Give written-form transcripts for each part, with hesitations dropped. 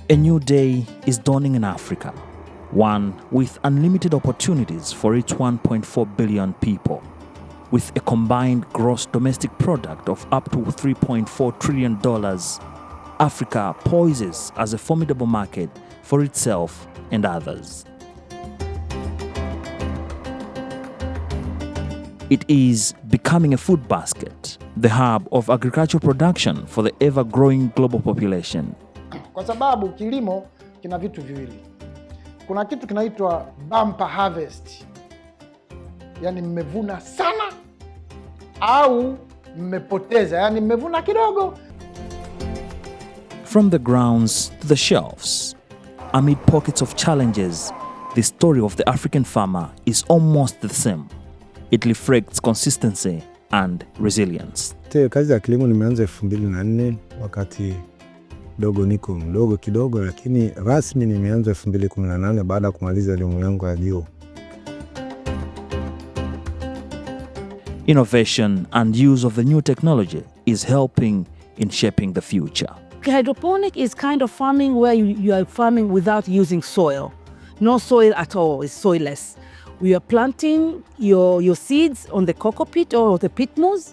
A new day is dawning in Africa, one with unlimited opportunities for its 1.4 billion people. With a combined gross domestic product of up to $3.4 trillion, Africa poises as a formidable market for itself and others. It is becoming a food basket, the hub of agricultural production for the ever-growing global population. Kwa sababu kilimo kina vitu viwili. Kuna kitu kinaitwa bumper harvest. Yani mmevuna sana au mmepoteza, yani mmevuna kidogo. From the grounds to the shelves, amid pockets of challenges, the story of the African farmer is almost the same. It reflects consistency and resilience. Kazi ya kilimo nimeanza 2004 wakati niko mdogo kidogo, lakini rasmi nimeanza 2018 baada ya kumaliza elimu yangu ya juu. Innovation and use of the new technology is helping in shaping the future. Hydroponic is kind of farming where you are farming without using soil. No soil at all, it's soilless. We are planting your seeds on the cocoa pit or the pit moss.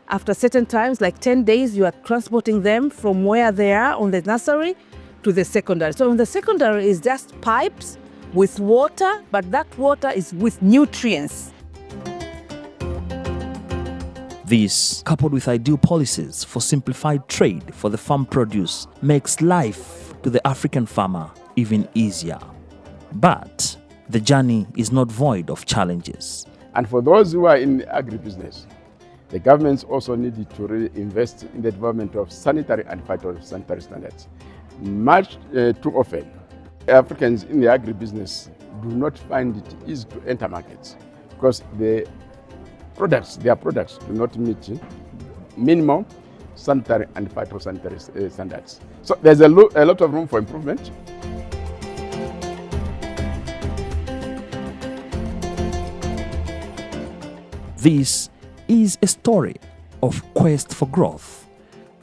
After certain times, like 10 days, you are transporting them from where they are on the nursery to the secondary. So in the secondary is just pipes with water, but that water is with nutrients. This, coupled with ideal policies for simplified trade for the farm produce, makes life to the African farmer even easier. But the journey is not void of challenges. And for those who are in agribusiness, the governments also needed to really invest in the development of sanitary and phytosanitary standards. Much too often, Africans in the agribusiness do not find it easy to enter markets because their products do not meet minimum sanitary and phytosanitary standards. So there's a lot of room for improvement. This is a story of quest for growth,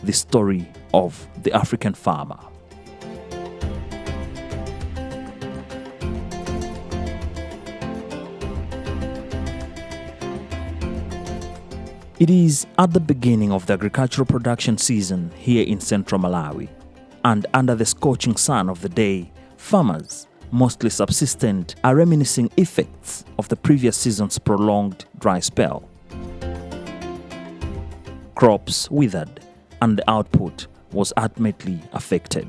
the story of the African farmer. It is at the beginning of the agricultural production season here in central Malawi, and under the scorching sun of the day, farmers, mostly subsistent, are reminiscing effects of the previous season's prolonged dry spell. Crops withered and the output was ultimately affected.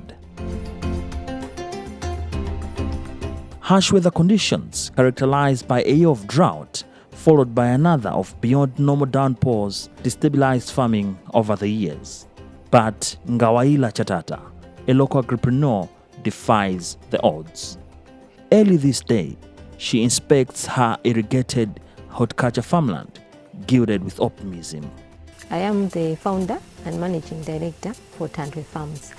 Harsh weather conditions characterized by a year of drought followed by another of beyond normal downpours destabilized farming over the years. But Ngawaila Chatata, a local agripreneur, defies the odds. Early this day, she inspects her irrigated horticulture farmland, gilded with optimism. I am the founder and managing director for Tanthwe Farms.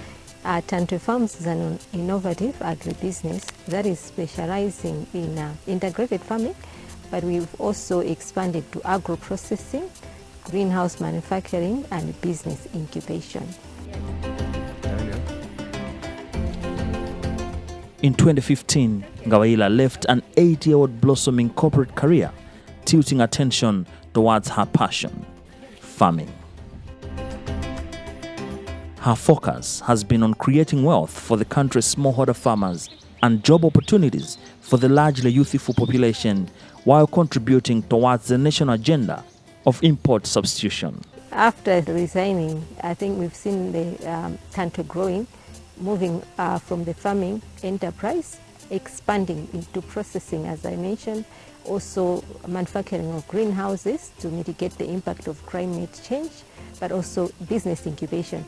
Tanthwe Farms is an innovative agribusiness that is specializing in integrated farming, but we've also expanded to agro-processing, greenhouse manufacturing, and business incubation. In 2015, Ngawaila left an 8-year-old blossoming corporate career, tilting attention towards her passion, farming. Her focus has been on creating wealth for the country's smallholder farmers and job opportunities for the largely youthful population while contributing towards the national agenda of import substitution. After resigning, I think we've seen the Tanthwe growing, moving from the farming enterprise, expanding into processing, as I mentioned, also manufacturing of greenhouses to mitigate the impact of climate change, but also business incubation.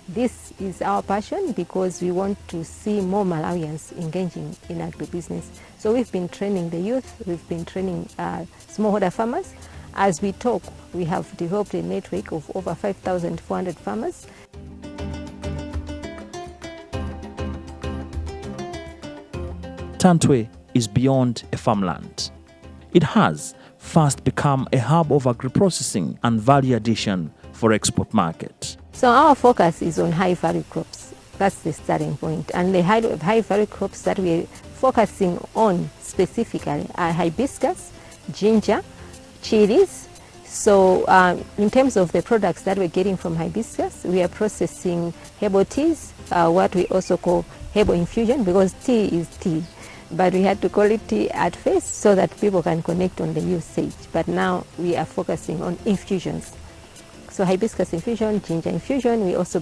This is our passion because we want to see more Malawians engaging in agribusiness. So we've been training the youth, we've been training smallholder farmers. As we talk, we have developed a network of over 5,400 farmers. Tanthwe is beyond a farmland. It has fast become a hub of agri-processing and value addition for export market. So our focus is on high value crops. That's the starting point. And the high value crops that we're focusing on specifically are hibiscus, ginger, chilies. So in terms of the products that we're getting from hibiscus, we are processing herbal teas, what we also call herbal infusion, because tea is tea. But we had to call it tea at first so that people can connect on the usage. But now we are focusing on infusions. So hibiscus infusion, ginger infusion, we also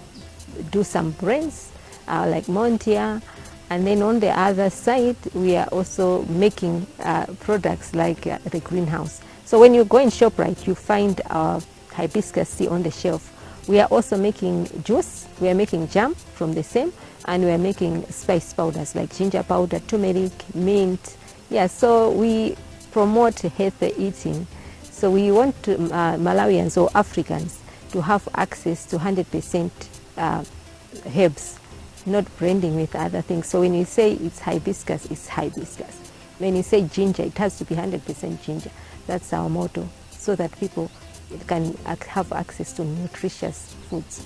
do some brands like Montia. And then on the other side, we are also making products like the greenhouse. So when you go in ShopRite, you find our hibiscus tea on the shelf. We are also making juice, we are making jam from the same, and we are making spice powders like ginger powder, turmeric, mint. Yeah, so we promote healthy eating. So we want Malawians or Africans to have access to 100% herbs, not blending with other things. So when you say it's hibiscus, it's hibiscus. When you say ginger, it has to be 100% ginger. That's our motto, so that people can have access to nutritious foods.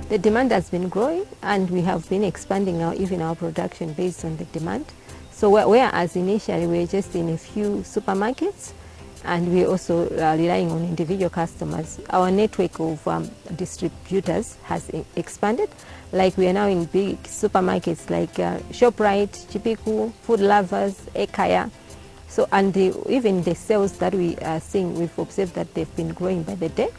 The demand has been growing, and we have been expanding even our production based on the demand. So whereas initially we were just in a few supermarkets, and we're also relying on individual customers, our network of distributors has expanded. Like we are now in big supermarkets like ShopRite, Chipiku, Food Lovers, Ekaya. So, and even the sales that we are seeing, we've observed that they've been growing by the day.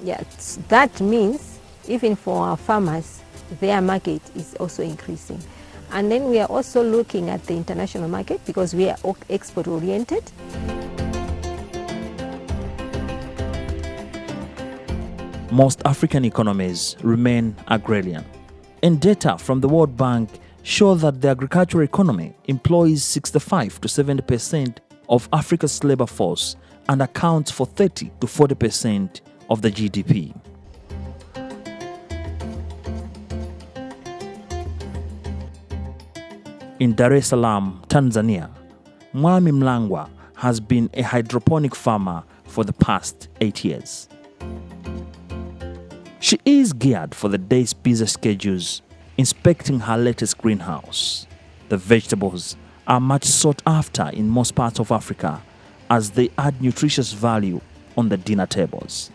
Yeah, that means even for our farmers, their market is also increasing. And then we are also looking at the international market because we are export oriented. Most African economies remain agrarian, and data from the World Bank show that the agricultural economy employs 65 to 70% of Africa's labor force and accounts for 30 to 40% of the GDP. In Dar es Salaam, Tanzania, Mwami Mlangwa has been a hydroponic farmer for the past 8 years. She is geared for the day's busy schedules, inspecting her latest greenhouse. The vegetables are much sought after in most parts of Africa as they add nutritious value on the dinner tables.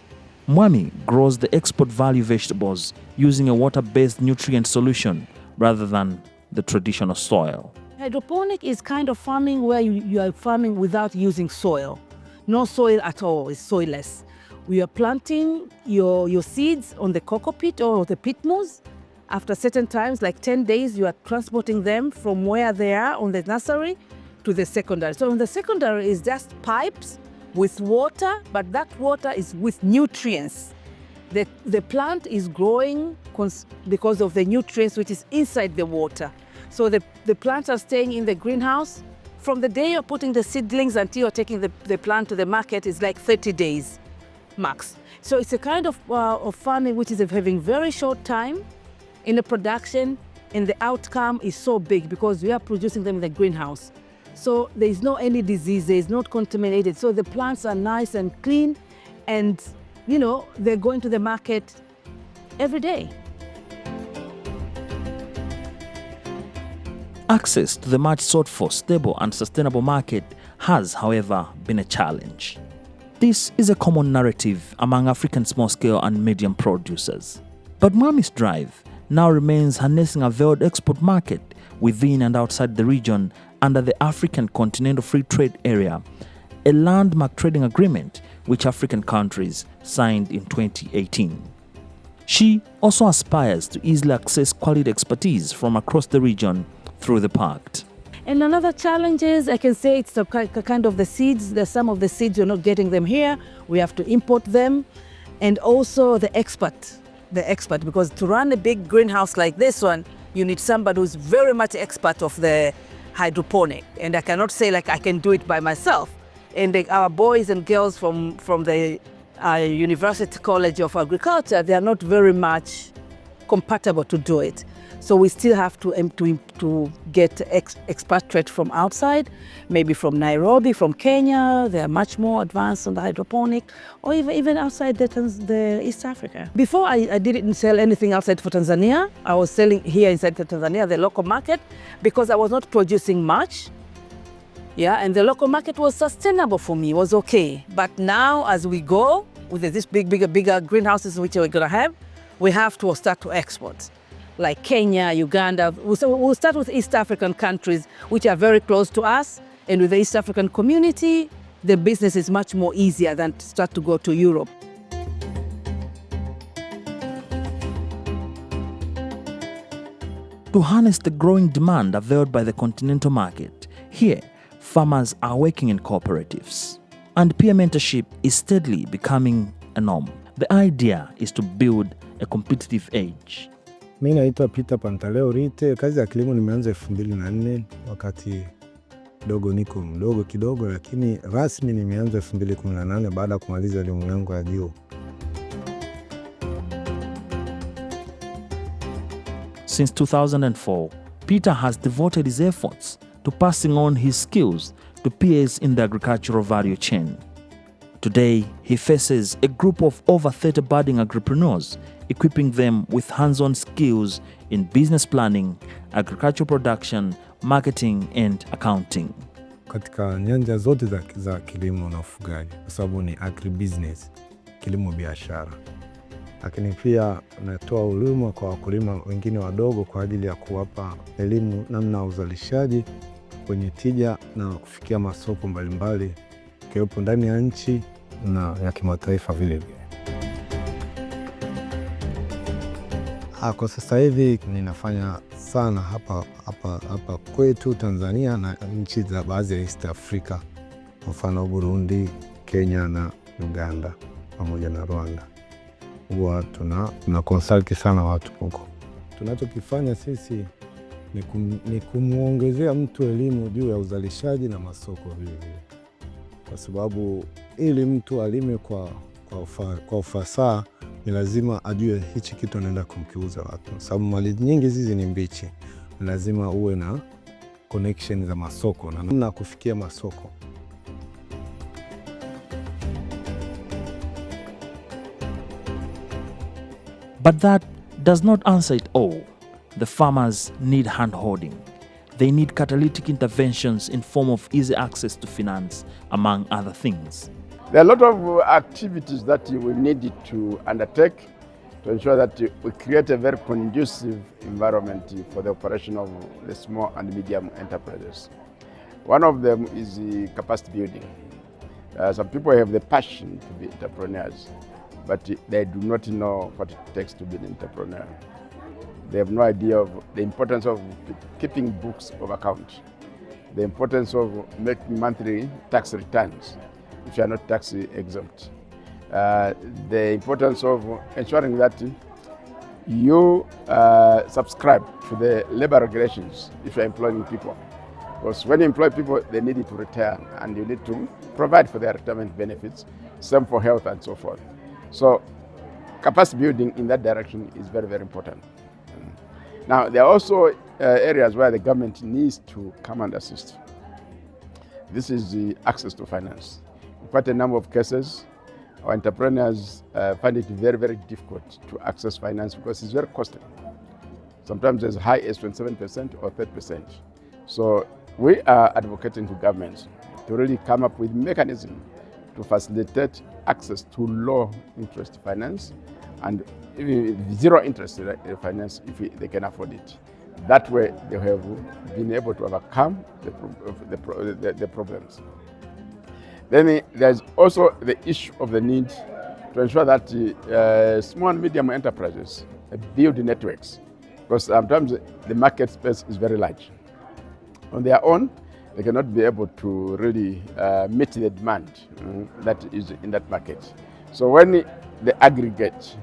Mwami grows the export value vegetables using a water-based nutrient solution rather than the traditional soil. Hydroponic is kind of farming where you are farming without using soil. No soil at all, it's soilless. We are planting your seeds on the cocoa pit or the pit moss. After certain times, like 10 days, you are transporting them from where they are on the nursery to the secondary. So in the secondary is just pipes with water, but that water is with nutrients. The plant is growing because of the nutrients which is inside the water. So the plants are staying in the greenhouse. From the day you're putting the seedlings until you're taking the plant to the market is like 30 days max. So it's a kind of farming which is having very short time in the production, and the outcome is so big because we are producing them in the greenhouse. So there is no any disease, it's not contaminated. So the plants are nice and clean, and they're going to the market every day. Access to the much sought for stable and sustainable market has, however, been a challenge. This is a common narrative among African small-scale and medium producers. But Mwami's drive now remains harnessing a veiled export market within and outside the region under the African Continental Free Trade Area, a landmark trading agreement which African countries signed in 2018. She also aspires to easily access quality expertise from across the region through the pact. And another challenge is, I can say, it's the kind of the seeds. There's some of the seeds, you're not getting them here. We have to import them. And also the expert, because to run a big greenhouse like this one, you need somebody who's very much expert of the hydroponic. And I cannot say like I can do it by myself. And our boys and girls from the University College of Agriculture, they are not very much compatible to do it. So we still have to get expatriates from outside, maybe from Nairobi, from Kenya. They are much more advanced on the hydroponic, or even outside the East Africa. Before I didn't sell anything outside for Tanzania. I was selling here inside the Tanzania, the local market, because I was not producing much. Yeah, and the local market was sustainable for me, was okay. But now as we go, with this bigger greenhouses which we're gonna have, we have to start to export. Like Kenya, Uganda. We'll start with East African countries which are very close to us, and with the East African community, the business is much more easier than to start to go to Europe. To harness the growing demand availed by the continental market, here, farmers are working in cooperatives, and peer mentorship is steadily becoming a norm. The idea is to build a competitive edge. Mi naitwa Peter Pantaleo Rite. Kazi ya kilimo nimeanza 2004 wakati niko mdogo kidogo, lakini rasmi nimeanza 2018 baada ya kumaliza elimu yangu ya juu. Since 2004, Peter has devoted his efforts to passing on his skills to peers in the agricultural value chain. Today, he faces a group of over 30 budding agripreneurs, equipping them with hands-on skills in business planning, agricultural production, marketing and accounting. Katika nyanja zote za kilimo na ufugaji, kwa sababu ni agribusiness, kilimo biashara. Lakini pia natoa elimu kwa wakulima wengine wadogo kwa ajili ya kuwapa elimu namna uzalishaji kwenye tija na kufikia masoko mbalimbali kiwepo ndani ya nchi na ya kimataifa vile vile. Kwa sasa hivi ninafanya sana hapa kwetu Tanzania na nchi za baadhi ya East Africa, mfano Burundi, Kenya na Uganda pamoja na Rwanda. Huwa tuna consult sana watu huko. Tunachokifanya sisi ni kumuongezea mtu elimu juu ya uzalishaji na masoko vile vile. Kwa sababu ili mtu alime kwa ufasaha ni lazima ajue hichi kitu anaenda kumkiuza watu. Kwa sababu mali nyingi hizi ni mbichi. Lazima uwe na connection za masoko na namna kufikia masoko. But that does not answer it all. The farmers need hand-holding. They need catalytic interventions in form of easy access to finance, among other things. There are a lot of activities that we need to undertake to ensure that we create a very conducive environment for the operation of the small and medium enterprises. One of them is the capacity building. Some people have the passion to be entrepreneurs, but they do not know what it takes to be an entrepreneur. They have no idea of the importance of keeping books of account, the importance of making monthly tax returns if you are not tax exempt, the importance of ensuring that you subscribe to the labor regulations if you are employing people. Because when you employ people, they need to return and you need to provide for their retirement benefits, same for health and so forth. So capacity building in that direction is very, very important. Now, there are also areas where the government needs to come and assist. This is the access to finance. In quite a number of cases, our entrepreneurs find it very, very difficult to access finance because it's very costly. Sometimes as high as 27% or 30%. So we are advocating to governments to really come up with mechanisms to facilitate access to low interest finance and even zero interest finance if they can afford it. That way they have been able to overcome the problems. Then there's also the issue of the need to ensure that small and medium enterprises build networks, because sometimes the market space is very large. On their own, they cannot be able to really meet the demand that is in that market. So when they aggregate,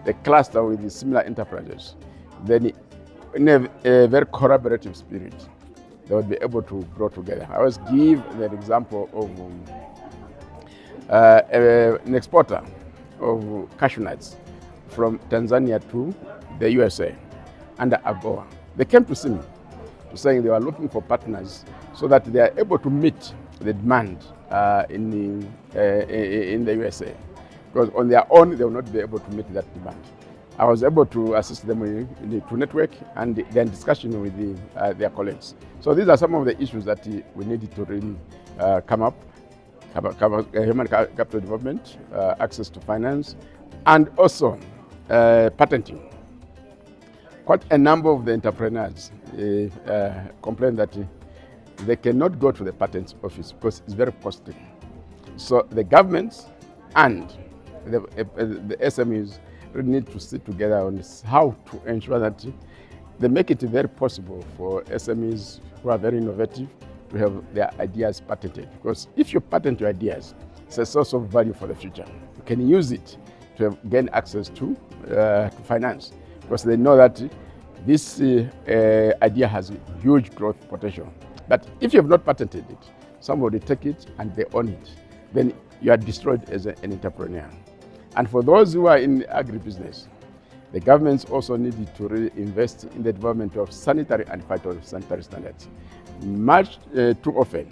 the cluster with the similar enterprises, then in a very collaborative spirit, they will be able to grow together. I always give the example of an exporter of cashew nuts from Tanzania to the USA under AGOA. They came to see me, saying they were looking for partners so that they are able to meet the demand in the USA. Because on their own, they will not be able to meet that demand. I was able to assist them to network and then discussion with their colleagues. So these are some of the issues that we needed to really come up. Human capital development, access to finance, and also patenting. Quite a number of the entrepreneurs complain that they cannot go to the patent office because it's very costly. So the governments and the SMEs really need to sit together on how to ensure that they make it very possible for SMEs who are very innovative to have their ideas patented. Because if you patent your ideas, it's a source of value for the future. You can use it to gain access to finance, because they know that this idea has a huge growth potential. But if you have not patented it, somebody take it and they own it, then you are destroyed as an entrepreneur. And for those who are in agribusiness, the governments also needed to really invest in the development of sanitary and phytosanitary standards. Much too often,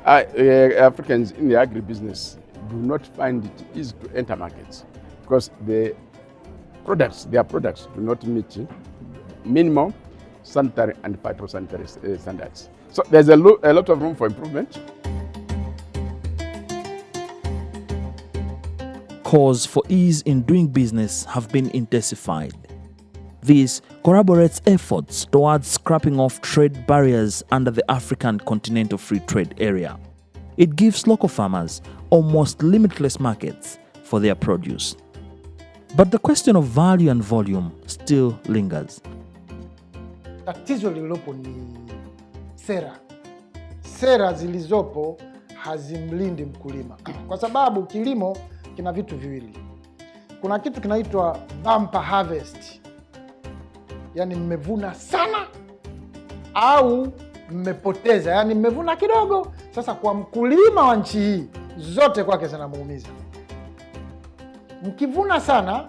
Africans in the agribusiness do not find it easy to enter markets because their products do not meet minimum sanitary and phytosanitary standards. So there's a lot of room for improvement. Calls for ease in doing business have been intensified. This corroborates efforts towards scrapping off trade barriers under the African Continental Free Trade Area. It gives local farmers almost limitless markets for their produce. But the question of value and volume still lingers. Tatizo lililopo ni sera. Sera zilizopo hazimlindi mkulima, kwa sababu kilimo kina vitu viwili. Kuna kitu kinaitwa bumper harvest, yani mmevuna sana au mmepoteza, yani mmevuna kidogo. Sasa kwa mkulima wa nchi hii zote kwake zinamuumiza. Mkivuna sana,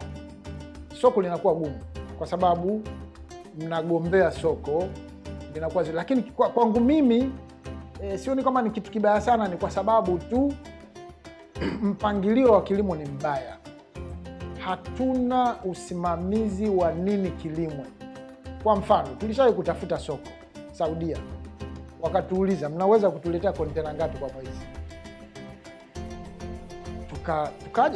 soko linakuwa gumu, kwa sababu mnagombea soko linakuwa zile. Lakini kwangu mimi sioni kama ni kitu kibaya sana, ni kwa sababu tu mpangilio wa kilimo ni mbaya. Hatuna usimamizi wa nini kilimwe. Kwa mfano, tulishawahi kutafuta soko Saudia, wakatuuliza mnaweza kutuletea kontena ngapi kwa mwezi?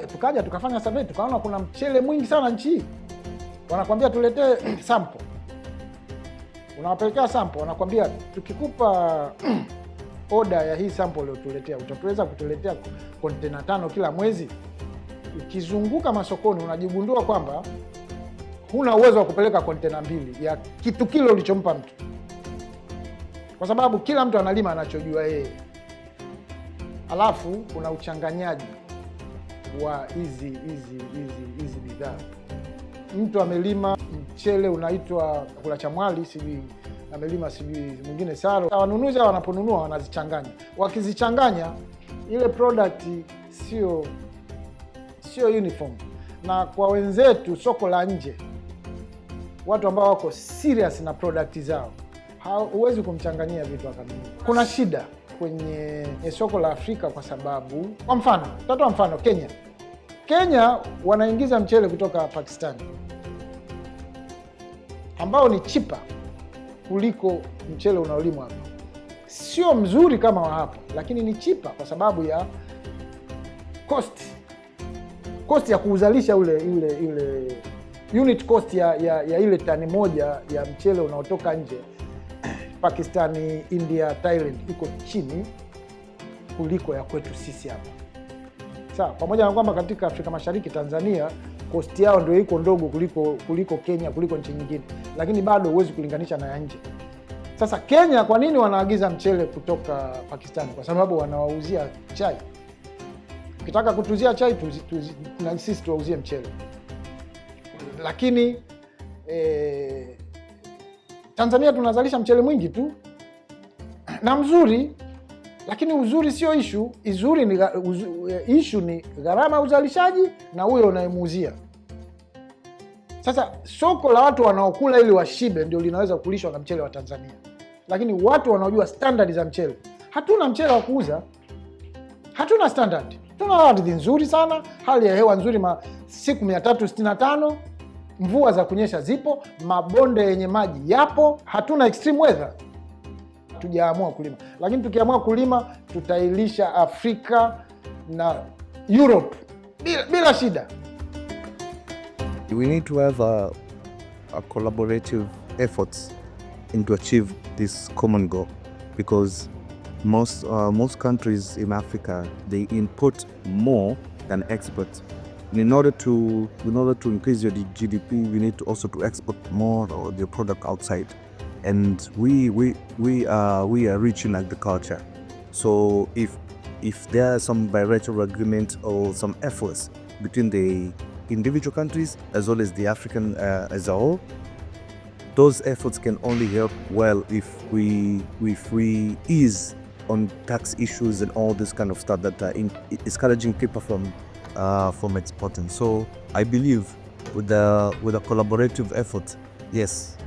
Tukaja tukafanya survey, tukaona kuna mchele mwingi sana nchi hii. Wanakwambia tuletee sample. Unawapelekea sample, wanakwambia tukikupa order ya hii sample uliotuletea, utaweza kutuletea kontena 5 kila mwezi. Ukizunguka masokoni unajigundua kwamba huna uwezo wa kupeleka kontena 2 ya kitu kile ulichompa mtu, kwa sababu kila mtu analima anachojua yeye. Alafu kuna uchanganyaji wa hizi bidhaa. Mtu amelima mchele unaitwa kula cha mwali, sijui amelima sijui mwingine saro. Wanunuzi wanaponunua wanazichanganya. Wakizichanganya, ile product sio uniform. Na kwa wenzetu soko la nje, watu ambao wako serious na product zao, huwezi kumchanganyia vitu akanunua. Kuna shida kwenye soko la Afrika kwa sababu, kwa mfano, tutatoa mfano Kenya wanaingiza mchele kutoka Pakistan ambao ni cheaper kuliko mchele unaolimwa hapa. Sio mzuri kama wa hapa, lakini ni cheaper kwa sababu ya cost ya kuuzalisha ile unit cost ya ile tani moja ya mchele unaotoka nje Pakistani, India, Thailand iko chini kuliko ya kwetu sisi hapa. Sawa, pamoja na kwamba katika Afrika Mashariki, Tanzania, cost yao ndio iko ndogo kuliko Kenya, kuliko nchi nyingine, lakini bado huwezi kulinganisha na ya nje. Sasa Kenya kwa nini wanaagiza mchele kutoka Pakistan? Kwa sababu wanawauzia chai. Ukitaka kutuzia chai na sisi tuwauzie mchele. Lakini Tanzania tunazalisha mchele mwingi tu na mzuri, lakini uzuri sio issue. Issue ni gharama ya uzalishaji na huyo unayemuuzia. Sasa soko la watu wanaokula ili washibe ndio linaweza kulishwa na mchele wa Tanzania, lakini watu wanaojua standard za mchele, hatuna mchele wa kuuza, hatuna standard. Tuna ardhi nzuri sana, hali ya hewa nzuri, siku 365, mvua za kunyesha zipo, mabonde yenye maji yapo, hatuna extreme weather. Tujaamua kulima, lakini tukiamua kulima tutailisha Afrika na Europe bila shida. We need to have a collaborative efforts in to achieve this common goal, because most countries in Africa, they import more than export. In order to increase your GDP, we need to also to export more of your product outside. And we are rich in agriculture. So if there are some bilateral agreement or some efforts between the individual countries as well as the African as a whole, those efforts can only help well if we ease on tax issues and all this kind of stuff that are discouraging people from exporting. So I believe with a collaborative effort, yes,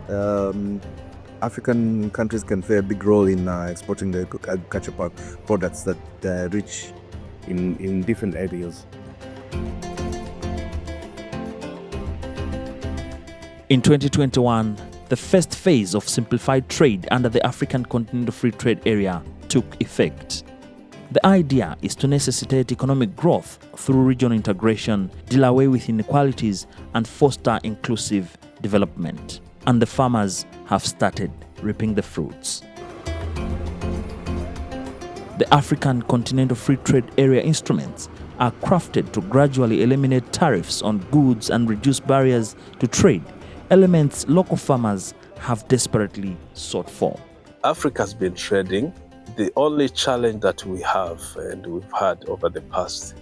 African countries can play a big role in exporting the agricultural products that are rich in different areas. In 2021, the first phase of simplified trade under the African Continental Free Trade Area took effect. The idea is to necessitate economic growth through regional integration, deal away with inequalities, and foster inclusive development. And the farmers have started reaping the fruits. The African Continental Free Trade Area instruments are crafted to gradually eliminate tariffs on goods and reduce barriers to trade, elements local farmers have desperately sought for. Africa's been trading. The only challenge that we have and we've had over the past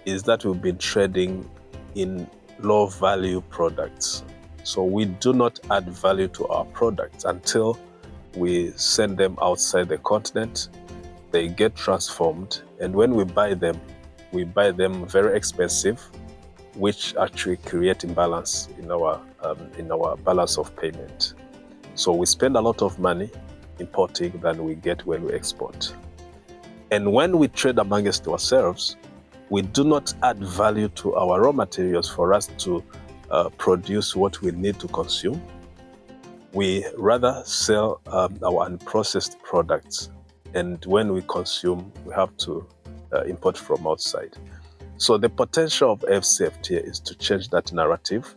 is that we've been trading in low value products. So we do not add value to our products until we send them outside the continent. They get transformed, and when we buy them very expensive, which actually create imbalance in our balance of payment. So we spend a lot of money importing than we get when we export. And when we trade amongst ourselves, we do not add value to our raw materials for us to produce what we need to consume. We rather sell our unprocessed products, and when we consume, we have to import from outside. So the potential of AfCFTA is to change that narrative.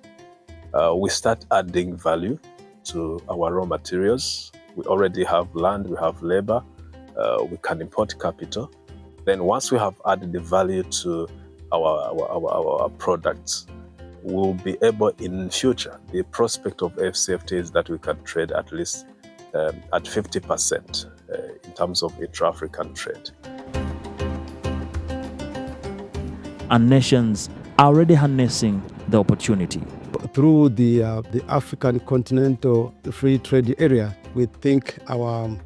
We start adding value to our raw materials. We already have land, we have labor, we can import capital. Then once we have added the value to our products, we'll be able in future, the prospect of AfCFTA is that we can trade at least at 50% in terms of intra-African trade. And nations are already harnessing the opportunity. Through the African Continental Free Trade Area, we think our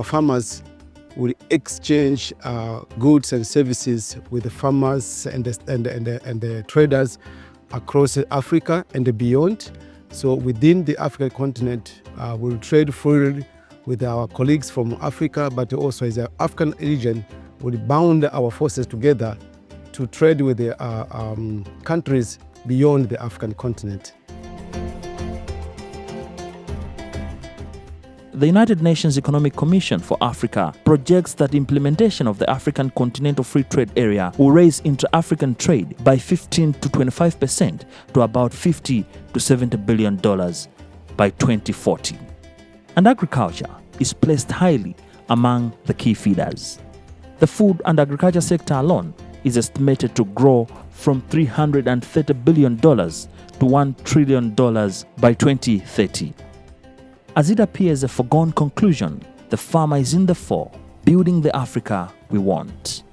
farmers will exchange goods and services with the farmers and the traders across Africa and beyond. So within the African continent, we'll trade freely with our colleagues from Africa, but also as an African region, we'll bound our forces together to trade with the countries beyond the African continent. The United Nations Economic Commission for Africa projects that implementation of the African Continental Free Trade Area will raise intra-African trade by 15 to 25% to about $50 to $70 billion by 2040. And agriculture is placed highly among the key feeders. The food and agriculture sector alone is estimated to grow from $330 billion to $1 trillion by 2030. As it appears a foregone conclusion, the farmer is in the fore, building the Africa we want.